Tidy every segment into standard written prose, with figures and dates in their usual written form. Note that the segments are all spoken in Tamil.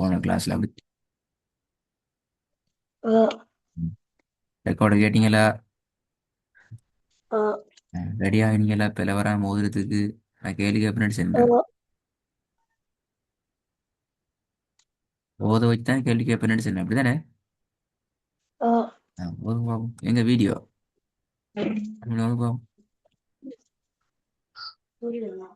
போன கிளாஸ்ல அப்படி ஓ ரெக்கார்டு கேட்டீங்களா? ஓ ரெடி ஆகினீங்களா? பிள்ளை வராம மோதுறதுக்கு நான் கேள்வி கேட்பேன்னு சொன்னேன். ஓ ஓத வச்சு தான் கேள்வி கேட்பேன்னு சொன்னேன், அப்படிதானே? ஓ போதும் பாப்போம். எங்க வீடியோ பாப்போம். புரியுதுமா?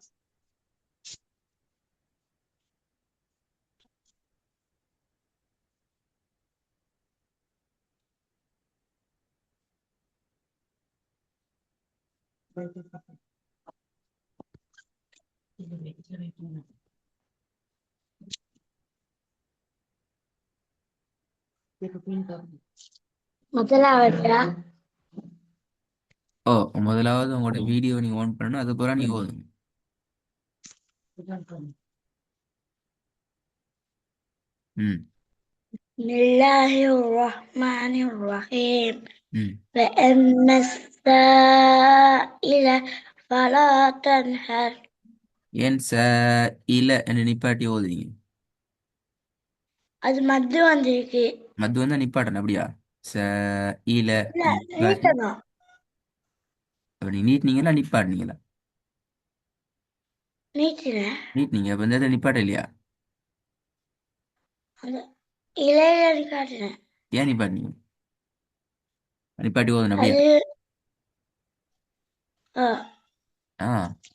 முதலாவதா ஓ, முதலாவது உங்களோட வீடியோ நீங்க ஆன் பண்ணணும், அதுக்கப்புறம் நீங்க ஓதுங்க. ம். பிஸ்மில்லாஹிர் ரஹ்மானிர் ரஹீம் ம். وأما السائل فلا تنهر ஏன் இல்ல என்ன நிப்பாட்டி ஓதுறீங்க? அது மத்து வந்திருக்கு. மது வந்து நிப்பாட்டணும், அப்படியா? ச இல்ல இல்ல, நிப்பாட்டி. நீட்டணும். அப்படி நீட்டினீங்களா நிப்பாட்டினீங்களா? நீட்டின நீட்டினீங்க, அப்ப இந்த இடத்துல நிப்பாட்ட இல்லையா? அந்த இலையில காட்டினேன். ஏன் நிப்பாட்டினீங்க? நிப்பாட்டி ஓதணும், அப்படியா? அது ஆ, ஆ,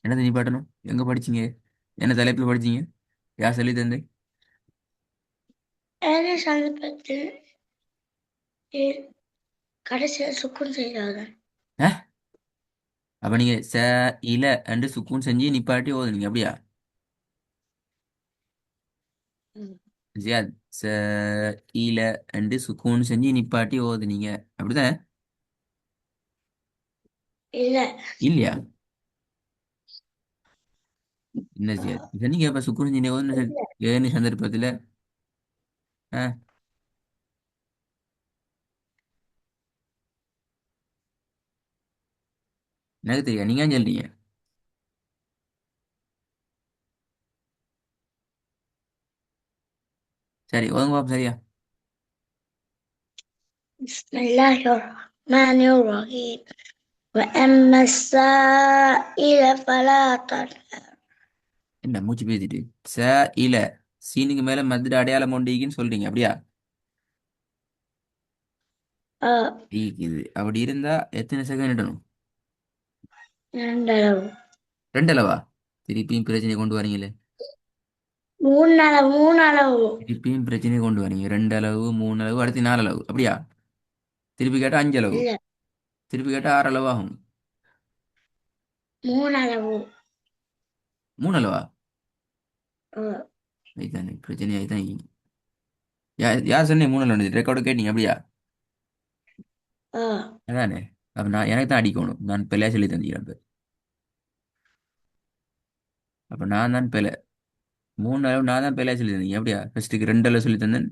என்னது நிப்பாட்டணும்? எங்க படிச்சீங்க? என்ன தலைப்புல படிச்சீங்க? யார் சொல்லி தந்து? என்ன சந்தர்ப்பத்தில் கடைசியில் சுக்குன் செய்தார்கள். அப்ப நீங்க இல்ல என்று சுக்கூன் செஞ்சு நிப்பாட்டி ஓதுனீங்க, அப்படியா? ம். ஜியாத், இல்ல என்று சுக்கூன் செஞ்சு நிப்பாட்டி ஓதுனீங்க, அப்படிதான்? இல்ல, இல்லையா? என்ன ஜியாத், இதை நீங்க இப்ப சுக்கூன் செஞ்சு ஓதுன இல்ல. ஏன்னு சந்தர்ப்பத்துல? ஆ, எனக்கு தெரியும், நீங்க ஏன் சொல்றீங்க? சரி, ஓதுங்க பாப்போம், சரியா? بسم الله الرحمن الرحيم وأما السائل فلا تنهر. என்ன மூச்சு பேசிட்டு ச இல்ல சீனுக்கு மேல மதுரை அடையாளம் ஒண்டிக்குன்னு சொல்றீங்க, அப்படியா? இது அப்படி இருந்தா எத்தனை செகண்ட் இடணும்? இரண்டளவு, ரெண்டு அளவா? திருப்பியும் பிரச்சனை கொண்டு வரீங்களே. மூணளவு, மூணளவு. திருப்பியும் பிரச்சனையை கொண்டு வரீங்க. ரெண்டு அளவு, மூணு அளவு, அடுத்து நாலு அளவு, அப்படியா? திருப்பி கேட்டா அஞ்சு அளவு, இல்ல, திருப்பி கேட்டா ஆறு அளவு ஆகும். மூணளவு. மூணு அளவா? அஹ், இதுதானே பிரச்சனை, அதுதான் யார் சொன்னீங்க மூணு அளவு? ரெக்கார்டு கேட்டீங்க, அப்படியா? அஹ், அதானே. அப்ப நான் எனக்கு தான் அடிக்கணும், நான் பிள்ளையா சொல்லி தந்தீங்க. அப்ப நான் தான் பிள்ளை. மூணு அளவு நான் தான் பிள்ளையா சொல்லி தந்தீங்க, அப்படியா? ஃபர்ஸ்ட்டுக்கு ரெண்டு அளவு சொல்லி தந்தேன்,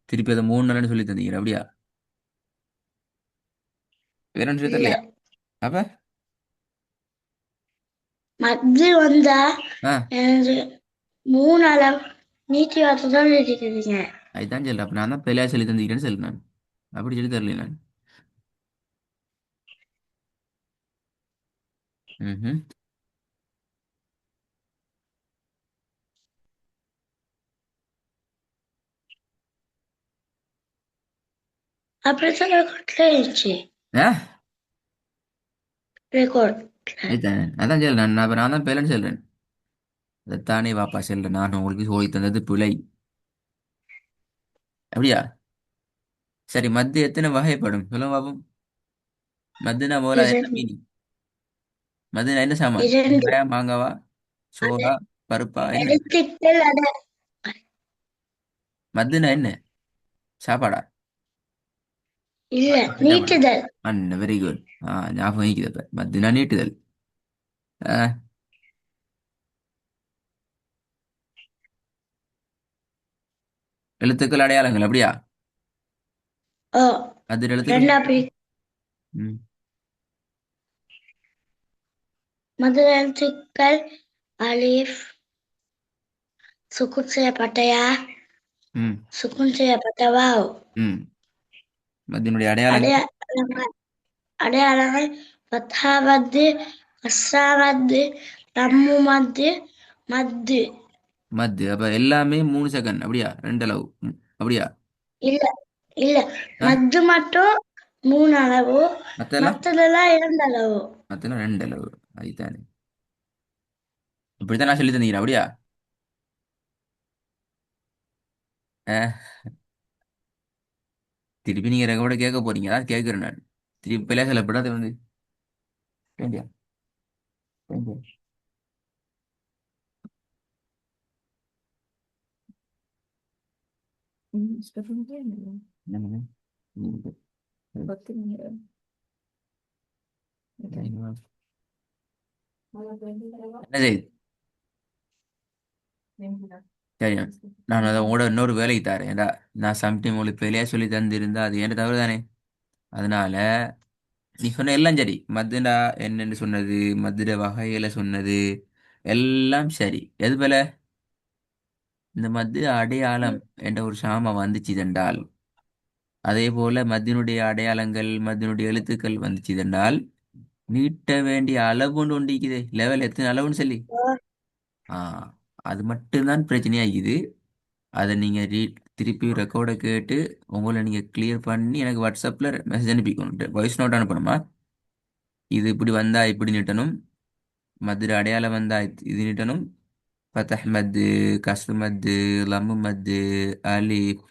திருப்பி அதை மூணு அளவுன்னு சொல்லி தந்தீங்க, அப்படியா? வேற ஒன்றும் சொல்லி இல்ல. தரலையா? அப்ப மத்து வந்தா ஆ, எனக்கு மூணளவு நீட்டி வார்த்தை தான் இருக்கிறீங்க. அதுதான் சொல்றேன். அப்ப நான் தான் பிள்ளையா சொல்லி தந்தீங்கன்னு சொல்லி நான் அப்படி சொல்லி தரல நான். ம். அப்படித்தான் ரெக்கார்ட்ல இருந்துச்சு. ஆ, ரெக்கார்ட். அதுதான் அதான் சொல்றேன். நான் தான் பிள்ளைன்னு சொல்றேன். அதைத்தானே வாப்பா சொல்றேன், நான் உங்களுக்கு சொல்லி தந்தது பிழை, அப்படியா? சரி, மத்து எத்தனை வகைப்படும் சொல்லுங்க பாப்போம். மத்துனா போல அது என்ன இரண்டு, மீனிங்? மதுனா என்ன சாமான்? இரண்டு. வெங்காயம், மாங்காவா, அந்த சோறா, பருப்பா, என்ன? எழுத்துக்கள் அத மதுனா என்ன? சாப்பாடா? இல்ல, திட்டமிடல். நீட்டுதல். அண்ணன் வெரி குட். ஞாபகம் வைக்குது. அப்ப மதுனா நீட்டுதல். ஆ, எழுத்துக்கள் அடையாளங்கள், அப்படியா? ஓ, அது எழுத்துக்கள். ரெண்டா பிரி. ம். முதல் எழுத்துக்கள் அலிஃப், சுக்குட் செய்யப்பட்ட யா, ம். சுக்குன் செய்யப்பட்ட வாவ். ம். மத்தினுடைய அடையாளங்கள். அடையாளங்கள் அடையாளங்கள் ஃபத்ஹா மத்து, கஸ்ரா மத்து, ரம்மு மத்து, மத்து. மத்து அப்ப எல்லாமே 3 செகண்ட் அப்படியா? ரெண்டு அளவு. அப்படியா? இல்ல இல்ல ஆ மத்து மட்டும் 3 அளவு, மத்தெல்லாம் மத்ததெல்லாம் 2 அளவு. மத்தெல்லாம் ரெண்டு அளவு. அதுதானே. இப்படித்தான் நான் சொல்லி தந்தீங்க அப்படியா? ஆ, திருப்பி நீங்க கூட கேட்க போறீங்க, அதான் கேட்கிறேன் நான். திருப்பி பிள்ளை சொல்லப்படாது வந்து வேண்டியா வேண்டியா. என்னது? ம். என்ன செய்யுது? சரியா? நான் அதை உங்களோட இன்னொரு வேலைக்கு தரேன். ஏண்டா நான் சம்டைம் உங்களுக்கு பிள்ளையா சொல்லி தந்திருந்தா அது என்ன தவறு தானே. அதனால நீ சொன்ன எல்லாம் சரி. மதுடா என்னன்னு சொன்னது, மதுர வகையில சொன்னது எல்லாம் சரி. எது போல இந்த மது அடையாளம் என்ற ஒரு சாம வந்துச்சுதென்றால், அதே போல மத்தினுடைய அடையாளங்கள் மத்தினுடைய எழுத்துக்கள் வந்துச்சுதென்றால், நீட்ட வேண்டிய அளவுன்னு ஒன்று இருக்குது. லெவல் எத்தனை அளவுன்னு சொல்லி. ஆ அது மட்டும்தான் பிரச்சனையாகிது. அதை நீங்க திருப்பி ரெக்கார்டை கேட்டு உங்களை நீங்க கிளியர் பண்ணி எனக்கு வாட்ஸ்அப்ல மெசேஜ் அனுப்பிக்கணும். வாய்ஸ் நோட் அனுப்பணுமா? இது இப்படி வந்தா இப்படி நீட்டணும். மதுரை அடையாளம் வந்தா இது நீட்டணும். ஃபத்தஹ் மத்து, கஸ்ர் மத்து, லம்மு மத்து, அலிஃப்,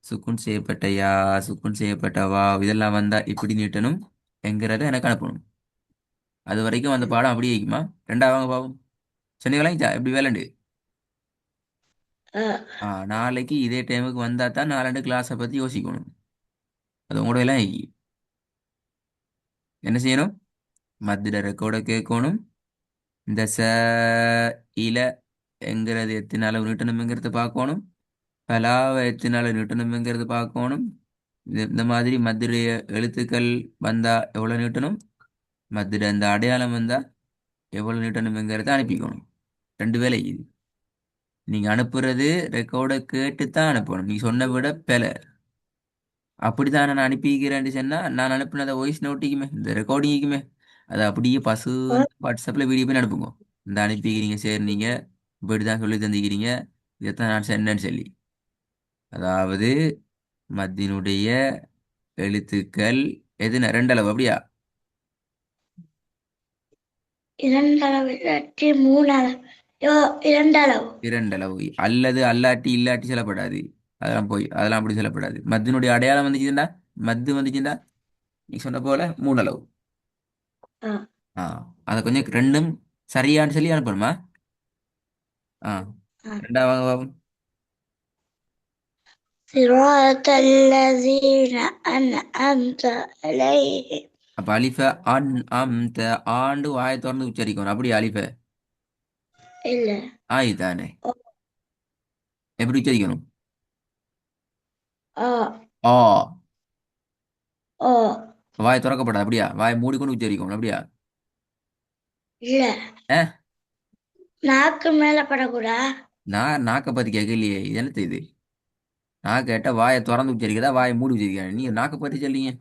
சுக்குன் செய்யப்பட்ட யா, சுக்குன் செய்யப்பட்ட வா, இதெல்லாம் வந்தா இப்படி நீட்டணும் என்கிறத எனக்கு அனுப்பணும். அது வரைக்கும் அந்த பாடம் அப்படியே இருக்குமா? ரெண்டாவது பாவம் சொன்னீங்களா எப்படி வேலைண்டு? நாளைக்கு இதே டைமுக்கு வந்தா தான் நாலண்டு கிளாஸை பத்தி யோசிக்கணும். அது உங்களோட எல்லாம் என்ன செய்யணும்? மத்திட ரெக்கார்டை கேட்கணும். இந்த இல என்கிறது எத்தனை அளவு நீட்டணுங்கிறத பார்க்கணும். பலாவை எத்தனை அளவு நீட்டணுங்கிறது பார்க்கணும். இந்த மாதிரி மத்திடைய எழுத்துக்கள் வந்தா எவ்வளவு நீட்டணும், மத்திட இந்த அடையாளம் வந்தா எவ்வளவு நீட்டணுங்கிறத அனுப்பிக்கணும். ரெண்டு வேலை இது. நீங்க அனுப்புறது ரெக்கார்டை கேட்டு தான் அனுப்பணும். நீ சொன்ன விட பிழை. அப்படித்தான் நான் அனுப்பிக்கிறேன்னு சொன்னா நான் அனுப்பினதை வாய்ஸ் நோட்டிக்குமே இந்த ரெக்கார்டிங்குமே அதை அப்படியே வாட்ஸ்அப்ல வீடியோ பண்ணி அனுப்புங்க. இந்த அனுப்பிக்கிறீங்க சரி நீங்க இப்படிதான் சொல்லி தந்திக்கிறீங்க, இதைத்தான் நான் சொன்னேன்னு சொல்லி. அதாவது மத்தினுடைய எழுத்துக்கள் எதுன ரெண்டளவு அப்படியா? 2 அளவு இல்லாட்டி 3 அளவு. 2 அளவு. இரண்டளவு அல்லது அல்லாட்டி இல்லாட்டி சொல்லப்படாது. அதெல்லாம் போய் அதெல்லாம் அப்படி சொல்லப்படாது. மத்தினுடைய அடையாளம் வந்துச்சுன்னா மத்து வந்துச்சுன்னா நீ சொன்ன போல 3 அளவு. ஆ. ஆ அதை கொஞ்சம் ரெண்டும் சரியான்னு சொல்லி அனுப்பணுமா? ஆ ஆ. ரெண்டாவது. صراط الذين أنعمت عليهم. அப்ப அலிஃப அன் அம் த ஆண்டு வாயை திறந்து உச்சரிக்கணும் அப்படி அலிஃப. இல்ல. ஆயிதானே. ஓ. எப்படி உச்சரிக்கணும்? ஓ. ஆ ஓ. வாய் திறக்கப்படாது அப்படியா? வாய் மூடிக்கொண்டு உச்சரிக்கணும் அப்படியா? இல்ல. ஏ நாக்கு மேல படக்கூடா. நான் நாக்கை பத்தி கேட்கலையே, இது என்னது இது? நான் கேட்ட வாயை திறந்து உச்சரிக்கிறதா வாயை மூடி உச்சரிக்கிறா? நீங்க நாக்கை பத்தி சொல்றீங்க.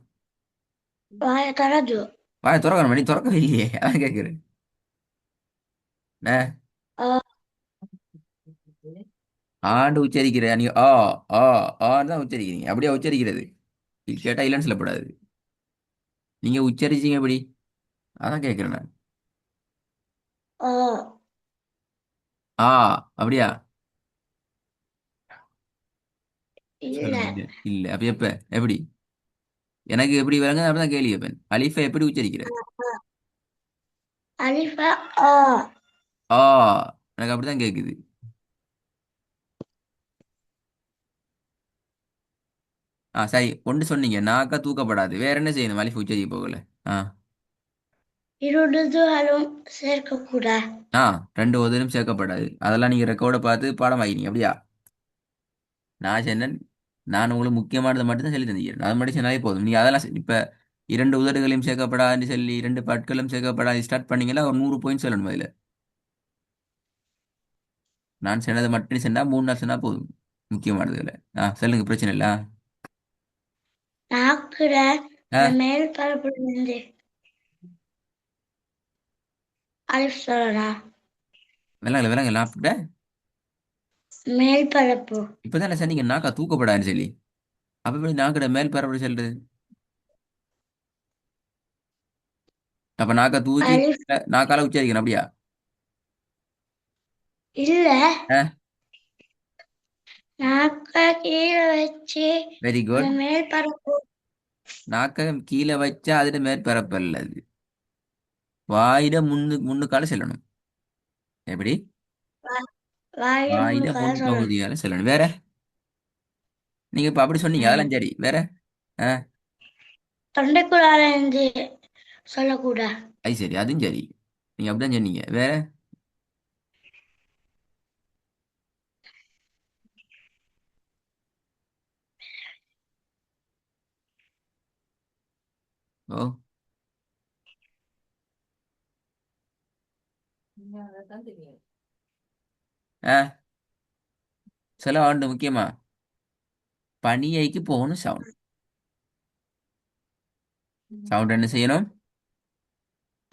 வாய தரது. வாயை திறக்கணும், நீ திறக்கவே இல்லையே, அதான் கேட்கிறேன். ஏ ஓ. ஆண்டு உச்சரிக்கிற நீ ஆ ஆ ஆன்னு தான் உச்சரிக்கிறீங்க. அப்படியே உச்சரிக்கிறது. இது கேட்டா இல்லைன்னு சொல்லப்படாது. நீங்க உச்சரிச்சீங்க எப்படி? அதான் கேட்கிறேன் நான். ஓ. ஆ அப்படியா? இல்ல. சொல்லுங்க. இல்ல அப்ப எப்ப எப்படி? எனக்கு எப்படி விளங்குது அப்படிதான் கேள்வி கேட்பேன். அலிஃபை எப்படி உச்சரிக்கிற? அலிஃபா. ஓ. ஆ எனக்கு அப்படிதான் கேட்குது. சரி ஒன்று சொன்னீங்க நாக்கா தூக்கப்படாது, வேற என்ன செய்யணும் அலிஃப் உச்சரிக்க போகல? ஆ இருடுதுகளும் சேர்க்கக்கூடா. ஆ ரெண்டு உதவியும் சேர்க்கப்படாது. அதெல்லாம் நீங்க ரெக்கார்டை பார்த்து பாடம் ஆகினீங்க அப்படியா? நான் சொன்னேன். நான் உங்களுக்கு முக்கியமானதை மட்டும் தான் சொல்லி தந்திக்கிறேன். அது மட்டும் சொன்னாலே போதும். நீ அதெல்லாம் இப்ப இரண்டு உதடுகளையும் சேர்க்கப்படாதுன்னு சொல்லி இரண்டு பற்களும் சேர்க்கப்படாது ஸ்டார்ட் பண்ணீங்கன்னா ஒரு 100 பாயிண்ட் சொல்லணும் அதுல. நான் சொன்னதை மட்டும் சொன்னா 3 நாள் சொன்னா போதும். முக்கியமானது இல்லை. சொல்லுங்க, பிரச்சனை இல்லை. நாக்குல ஆ இந்த மேல் பரப்புல இருந்து அலிஃப் சொல்லடா. விலங்கல விலங்கல அப்பட மேல் பரப்பு. இப்பதானே சொன்னீங்க நாக்கா தூக்கப்படாதுன்னு சொல்லி. அப்ப எப்படி நாக்கட மேல் பரப்படி சொல்றது? அப்ப நாக்கா தூக்கி அலிஃப் நாக்கால உச்சரிக்கணும் அப்படியா? இல்ல. ஆ நாக்க கீழே வச்சு வெரி அந்த குட். மேல் பரப்பு நாக்க கீழே வச்சா அதுல மேற்பரப்பு அல்ல அது. வாயிட முன்னுக்கால செல்லணும். எப்படி? வாயில வாயிட முன்னுக்கால முன் சொல்லணும். பகுதியால செல்லணும். வேற? நீங்க இப்ப அப்படி சொன்னீங்க, ம். அதெல்லாம் சரி. வேற? ஆ தொண்டைக்குள்ளார இருந்து சொல்லக்கூடாது. அது சரி, அதுவும் சரி. நீங்க அப்படிதான் சொன்னீங்க. வேற? ஓ. ஆ சொல்ல வேண்டும் முக்கியமா. பனியைக்கு போகணும் சவுண்ட். சவுண்ட் என்ன செய்யணும்?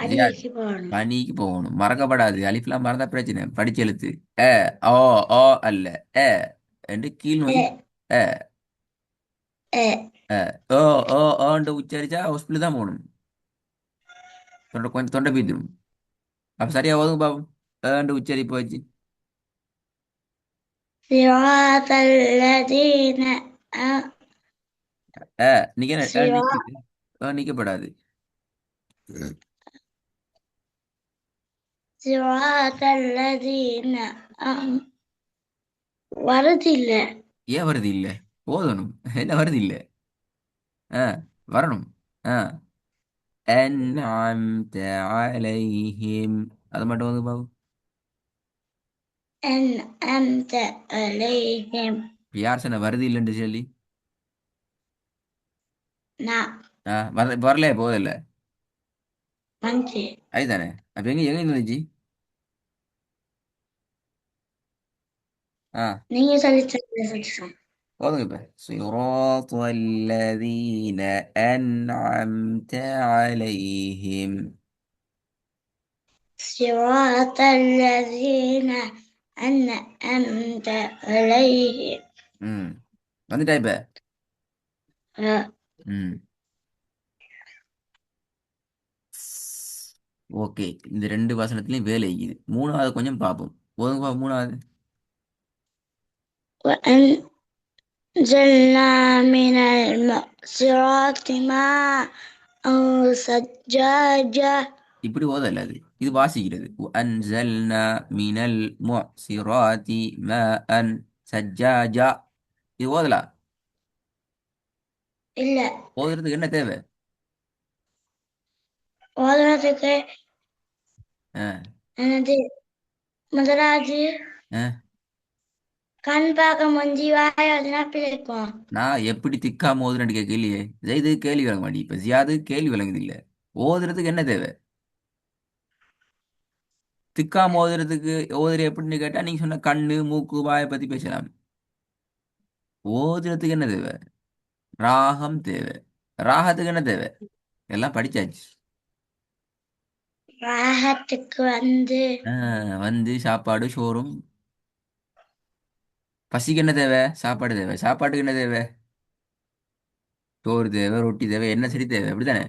ஜியாத். அடியைக்கு போடணும். பனிக்கு போகணும், மறக்கப்படாது. அலிஃப்லாம் மறந்தா பிரச்சனை. படிச்சு எழுத்து. ஏ ஓ ஓ அல்ல. ஏ என்று கீழ் நோக்கி. எ ஏ எ ஏ ஓ ஓ ஓன்ட்டு உச்சரிச்சா ஹாஸ்பிட்டல் தான் போகணும். தொண்டை கொஞ்சம் தொண்டை பீத்துடும். அப்ப சரியா ஓதுங்க பாப்போம். ஏன்ட்டு உச்சரிப்பு வச்சு. صراط الذين أ- ஏ நீங்க என்ன صراط நிக்குது? நிக்கப்படாது. صراط الذين வருதில்ல. ஏன் வருது இல்ல? ஓதணும். என்ன வருது இல்ல? ஆ வரணும். ஆ أنعمت عليهم. அது மட்டும் வந்து பாபு. أنعمت عليهم. இப்ப யார் சொன்ன வருது இல்லைன்னு சொல்லி? நான் வரல போதில்ல. வந்து அதுதானே. அப்ப எங்க எங்க இருந்துச்சு? ஆ நீங்க சொல்லி சொல்லிட்டு போதுங்க இப்ப. صراط الذين أنعمت عليهم. صراط الذين أنعمت عليهم. ம் வந்துட்டா இப்ப. அ- ம் ஓகே. இந்த ரெண்டு வசனத்துலயும் வேலை இருக்குது. மூணாவது கொஞ்சம் பார்ப்போம். போதுங்க பாப்போம் மூணாவது. وأنزلنا من المعصرات ماء ثجاجا. இப்படி ஓதல அது. இது வாசிக்கிறது. أنزلنا من المعصرات ماء ثجاجا. இது ஓதலாம். இல்ல. ஓதுறதுக்கு என்ன தேவை? ஓதுறதுக்கு ஆ என்னது முதலாவது ஆ கண் பார்க்க முந்தி வாய் அதுனா பிழைக்கும். நான் எப்படி திக்காம ஓதுறேன்னு கேட்கலையே. இது கேள்வி விளங்க மாட்டேன். இப்ப ஜியாது கேள்வி விளங்குது இல்ல. ஓதுறதுக்கு என்ன தேவை? திக்காம ஓதுறதுக்கு ஓதுற எப்படின்னு கேட்டா நீங்க சொன்ன கண்ணு மூக்கு வாயை பத்தி பேசலாம். ஓதுறதுக்கு என்ன தேவை? ராகம் தேவை. ராகத்துக்கு என்ன தேவை? எல்லாம் படிச்சாச்சு. ராகத்துக்கு வந்து வந்து சாப்பாடு சோறும். பசிக்கு என்ன தேவை? சாப்பாடு தேவை. சாப்பாட்டுக்கு என்ன தேவை? சோறு தேவை, ரொட்டி தேவை, என்ன சரி தேவை. அப்படித்தானே?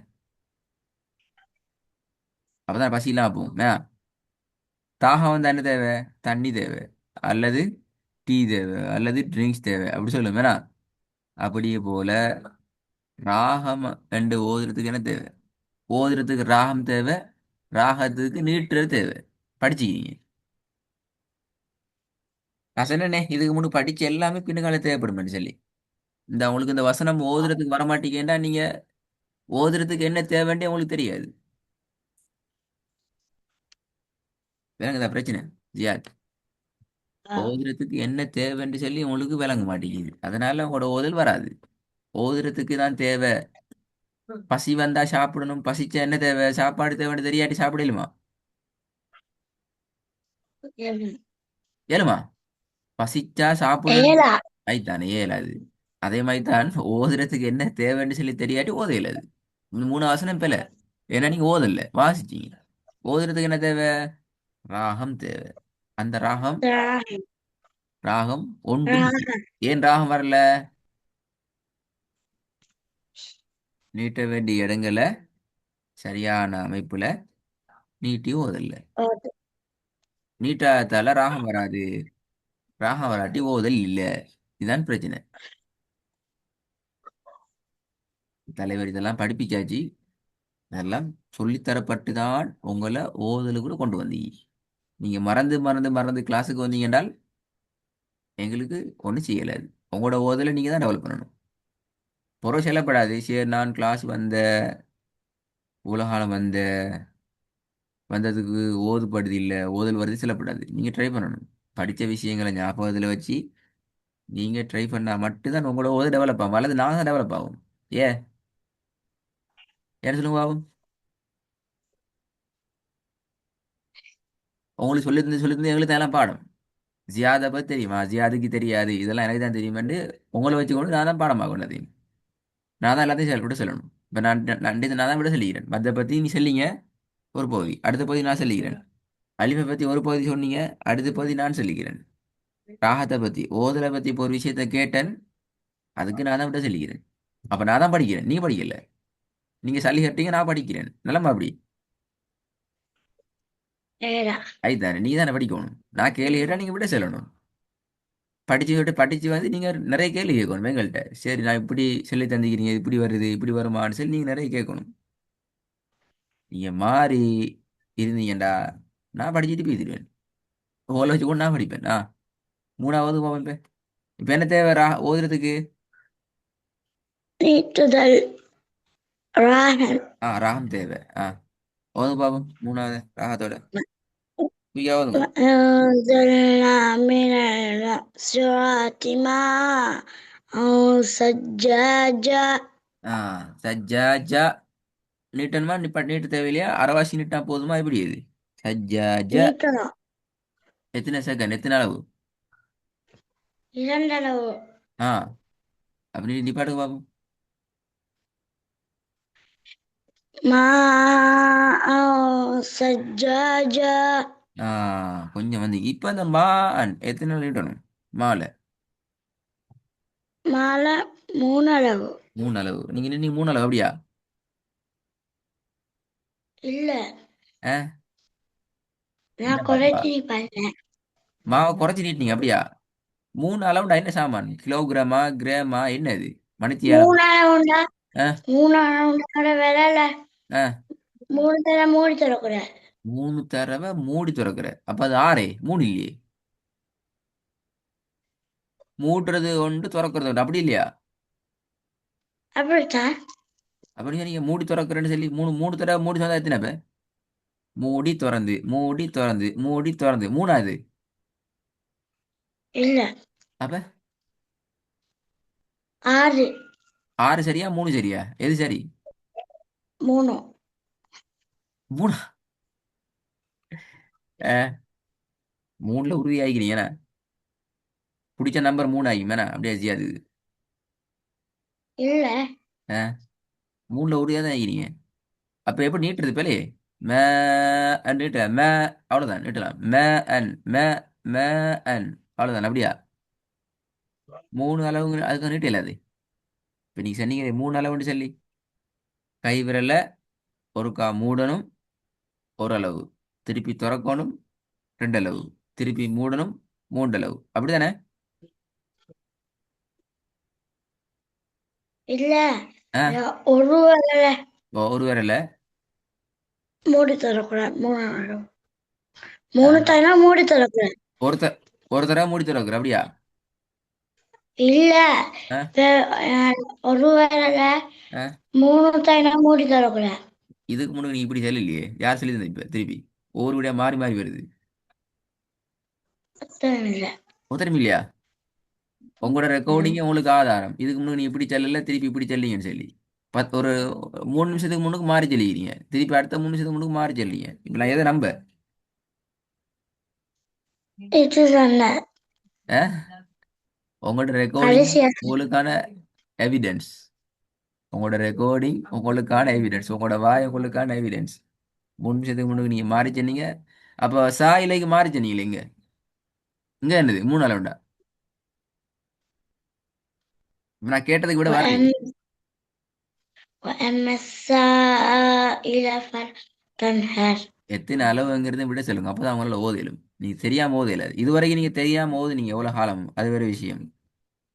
அப்பதான் பசி இல்லாம போகும். தாகம் வந்து என்ன தேவை? தண்ணி தேவை, அல்லது டீ தேவை, அல்லது ட்ரிங்க்ஸ் தேவை. அப்படி சொல்லுங்க அப்படியே போல ராகம் ரெண்டு ஓதுறதுக்கு என்ன தேவை? ஓதுறதுக்கு ராகம் தேவை. ராகத்துக்கு நீட்டுறது தேவை. படிச்சுக்கிங்க. நான் சொன்னேனே இதுக்கு முன்னாடி படிச்ச எல்லாமே பின்னுக்கால தேவைப்படுமே சொல்லி. இந்த உங்களுக்கு இந்த வசனம் ஓதுறதுக்கு வரமாட்டீங்கன்னா நீங்க ஓதுறதுக்கு என்ன தேவைன்னே உங்களுக்கு தெரியாது. விளங்குதா பிரச்சனை? ஜியாத். ஓதுறதுக்கு என்ன தேவைன்னு சொல்லி உங்களுக்கு விளங்க மாட்டேங்குது. அதனால உங்களோட ஓதல் வராது. ஓதுறதுக்கு தான் தேவை. பசி வந்தா சாப்பிடணும். பசிச்சா என்ன தேவை? சாப்பாடு தேவைன்னு தெரியாட்டி சாப்பிடலுமா? ம், ஏழுமா? பசிச்சா சாப்பிடணும். ஏலா ஐத்தானே இயலாது. அதே மாதிரி தான் ஓதுறதுக்கு என்ன தேவைன்னு சொல்லி தெரியாட்டி ஓத இயலாது. இந்த மூணு வசனம் பிழை. ஏன்னா நீங்க ஓதல வாசிச்சீங்க. ஓதுறதுக்கு என்ன தேவை? ராகம் தேவை. அந்த ராகம் ராகம். ராகம் ஒன்றும் இல்லை. ராகம். ஏன் ராகம் வரல? நீட்ட வேண்டிய இடங்களை சரியான அமைப்புல நீட்டி ஓதல்ல. ஓது. நீட்டாத்தால ராகம் வராது. ராகம் வராட்டி ஓதல் இல்லை. இதுதான் பிரச்சனை. தலைவர் இதெல்லாம் படிப்பிச்சாச்சு. இதெல்லாம் சொல்லித்தரப்பட்டு தான் உங்களை ஓதலு கூட கொண்டு வந்தீங்க. நீங்க மறந்து மறந்து மறந்து கிளாஸுக்கு வந்தீங்க என்றால் எங்களுக்கு ஒன்றும் செய்யலாது. உங்களோட ஓதலை நீங்க தான் டெவலப் பண்ணணும். புறம் செல்லப்படாது. சரி நான் கிளாஸ் வந்த உலகாலம் வந்ததுக்கு ஓதுபடுது இல்லை ஓதல் வருது செல்லப்படாது. நீங்க ட்ரை பண்ணணும். படித்த விஷயங்களை ஞாபகத்தில் வச்சு நீங்க ட்ரை பண்ணா மட்டும்தான் உங்களோட ஓது டெவலப் ஆகும். அல்லது நான் தான் டெவலப் ஆகும். ஏ என்ன சொல்லுங்க பாவம். உங்களுக்கு சொல்லி தந்து எங்களுக்கு தான் பாடம். ஜியாதை பற்றி தெரியுமா? ஜியாதுக்கு தெரியாது. இதெல்லாம் எனக்கு தான் தெரியுமென்று உங்களை வச்சுக்கொண்டு நான் தான் பாடமாகும் எல்லாத்தையும். நான் தான் எல்லாத்தையும் விட சொல்லணும். இப்போ நான் தான் விட சொல்லிக்கிறேன். மற்ற பற்றி நீ சொல்லிங்க ஒரு பகுதி, அடுத்த பகுதி நான் சொல்லிக்கிறேன். அலிஃபை பற்றி ஒரு பகுதி சொன்னீங்க, அடுத்த பகுதி நான் சொல்லிக்கிறேன். ராகத்தை பற்றி ஓதலை பற்றி இப்போ ஒரு விஷயத்த கேட்டேன், அதுக்கு நான் தான் விட சொல்லிக்கிறேன். அப்போ நான் தான் படிக்கிறேன், நீ படிக்கல. நீங்க சளி கட்டீங்க, நான் படிக்கிறேன். நல்லமா அப்படி ஏடா. ஐதானே நீ தானே படிக்கணும். நான் கேள்வி கேட்டா நீங்க விட சொல்லணும். படிச்சு வந்து நீங்க நிறைய கேள்வி கேட்கணும் எங்கள்கிட்ட. சரி நான் இப்படி சொல்லி தந்திக்கிறீங்க, இப்படி வருது இப்படி வருமான்னு சொல்லி நீங்க நிறைய கேட்கணும். நீங்க மாறி இருந்தீங்கடா நான் படிச்சுட்டு போயிடுவேன். ஓலை வச்சு கூட நான் படிப்பேன். மூணாவது போவேன். இப்ப என்ன தேவை ஓதுறதுக்கு? நீட்டுதல். ராகம். ராகம் தேவை. ஓது பாபம் மூணாவது ராகத்தோட குய்யா ஓதுங்க. وأنزلنا من المعصرات ماء ثجاجا. ஆ சஜ்ஜாஜா நீட்டணுமா? நீட்டு தேவையில்லையா? அரைவாசி நீட்டா போதுமா? எப்படி இது சஜ்ஜாஜா? நீட்டணும். எத்தனை செகண்ட், எத்தனை அளவு? இரண்டளவு. ஆ அப்படி நிப்பாட்டுங்க பாப்போம். ماء ثجاجا. ஆ கொஞ்சம் வந்து இப்ப அந்த மா எத்தனை நீட்டணும்? மாலை மாலை மூணளவு. மூணு அளவு. நீங்க மூணு அளவு அப்படியா? இல்ல, ஆ என்ன நான் பாப்பா குறைச்சி பண்ணேன். மாவை குறைச்சி நீட்டினீங்க அப்படியா? மூணு அளவுண்டா என்ன சாமான்? கிலோகிராமா கிராமா என்ன இது? மணித்தியாலம்? மூணளவுண்டா. ஆ மூணளவுண்டோட விலையில ஆ மூணு தடவை மூடி தரக்கூடாது. மூணு தடவை மூடி திறக்கிற. அப்ப அது ஆறே மூணு இல்லையே. மூடுறது ஒன்று திறக்கிறது ஒன்று அப்படி இல்லையா? அப்படித்தான். அப்படி நீங்க மூடி திறக்கிறேன்னு சொல்லி மூணு மூணு தடவை மூடி திறந்தா எத்தனை அப்ப? மூடி திறந்து மூடி திறந்து மூடி திறந்து மூணாவது. இல்ல, அப்ப ஆறு. ஆறு சரியா மூணு சரியா? எது சரி? மூணு. மூணு. ஆ, மூணுல உறுதி ஆகிக்கிறீங்க என்ன? பிடிச்ச நம்பர் மூணு ஆகிக்கும் என்ன? அப்படியே செய்யாது. இல்ல. ஆ மூணுல உறுதியாக தான் ஆகிக்கிறீங்க. அப்ப எப்படி நீட்டுறது பேலே? மே அன் நீட்ட மே. அவ்வளவுதான் நீட்டலாம். மே அன் மே மே அன் அவ்வளவுதான் அப்படியா? மூணு அளவுங்க அதுக்கு நீட்ட இல்லாது. இப்ப நீங்க சொன்னீங்க மூணு அளவுன்னு சொல்லி கை விரல ஒருக்கா மூடணும் ஒரு அளவு, திருப்பி திறக்கணும் ரெண்டு அளவு, திருப்பி மூடணும் மூன்று அளவு, அப்படிதானே? இல்ல, ஆ ஒரு விரல ஒரு விரல. மூடி தரக்கூடாது. மூணு அளவு. ஆ, மூணு தடவை மூடி தரக்கூடாது. ஒருத்த ஒரு தடவை மூடி திறக்கிற அப்படியா? இல்ல, ஆ ஒரு விரல ஆ மூணு தடவை மூடி தரக்கூடாது. இதுக்கு முன்னாடி நீ இப்படி சொல்லலையே. யார் சொல்லி தந்தா இப்ப திருப்பி? ஒவ்வொரு விட மாறி மாறி வருது. அர்த்தம் இல்ல. உத்தரம் இல்லையா? உங்களோட ம். ரெக்கார்டிங் உங்களுக்கு ஆதாரம். இதுக்கு முன்னாடி நீ இப்படி சொல்லல, திருப்பி இப்படி சொல்லீங்கன்னு சொல்லி ஒரு 3 நிமிஷத்துக்கு முன்னுக்கு மாறி சொல்லிக்கிறீங்க, திருப்பி அடுத்த 3 நிமிஷத்துக்கு முன்னுக்கு மாறி சொல்லீங்க. இப்ப நான் எதை நம்ப? இது சொன்ன. ஆ உங்களோட ரெக்கார்டிங் கடைசியா உங்களுக்கான எவிடன்ஸ். உங்களோட ரெக்கார்டிங் உங்களுக்கான எவிடன்ஸ். உங்களோட வாய் உங்களுக்கான எவிடன்ஸ். 3 நிமிஷத்துக்கு முன்னுக்கு நீங்க மாறி சொன்னீங்க. அப்போ சாயிலைக்கு மாறி சொன்னீங்களே இங்க. இங்க என்னது 3 நாள் உண்டா? நான் கேட்டதுக்கு விட வரல. وأما السائل فلا تنهر. எத்தனை அளவுங்கிறத விட சொல்லுங்க. அப்பதான் அவங்களால ஓதலும். நீங்க தெரியாம ஓதல. இதுவரைக்கும் நீங்க தெரியாம ஓது நீங்க எவ்வளவு காலம் அது வேற விஷயம்.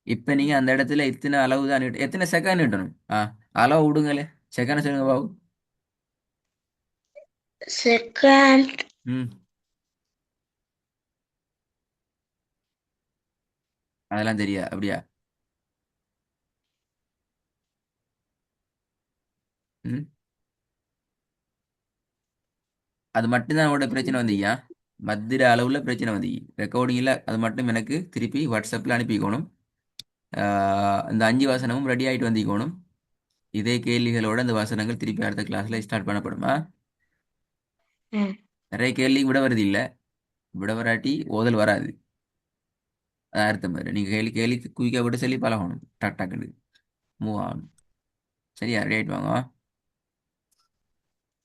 இப்ப நீங்க அந்த இடத்துல இத்தனை அளவு தான் எத்தனை செகண்ட் நீட்டணும். அளவு விடுங்களே. செகண்ட் சொல்லுங்க பாபு. Second ம். அதெல்லாம் தெரியா அப்படியா? ம். அது மட்டும்தான் அவனோட பிரச்சனை வந்தீங்க. மத்திர அளவுல பிரச்சனை வந்தீங்க. ரெக்கார்டிங்ல அது மட்டும் எனக்கு திருப்பி வாட்ஸ்அப்ல அனுப்பிக்கணும். இந்த 5 வசனமும் ரெடி ஆயிட்டு வந்திக்கணும். இதே கேள்விகளோட இந்த வசனங்கள் திருப்பி அடுத்த கிளாஸ்ல ஸ்டார்ட் பண்ணப்படுமா? நிறைய கேள்வி விட வருது இல்ல. விட வராட்டி ஓதல் வராது. அதான் அர்த்தம் பாரு. நீங்க கேள்வி கேள்வி குயிக்கா விட சொல்லி பழகணும். டக் டக்குன்னு மூவ் ஆகணும். சரியா? ரெடி ஆயிட்டு வாங்க.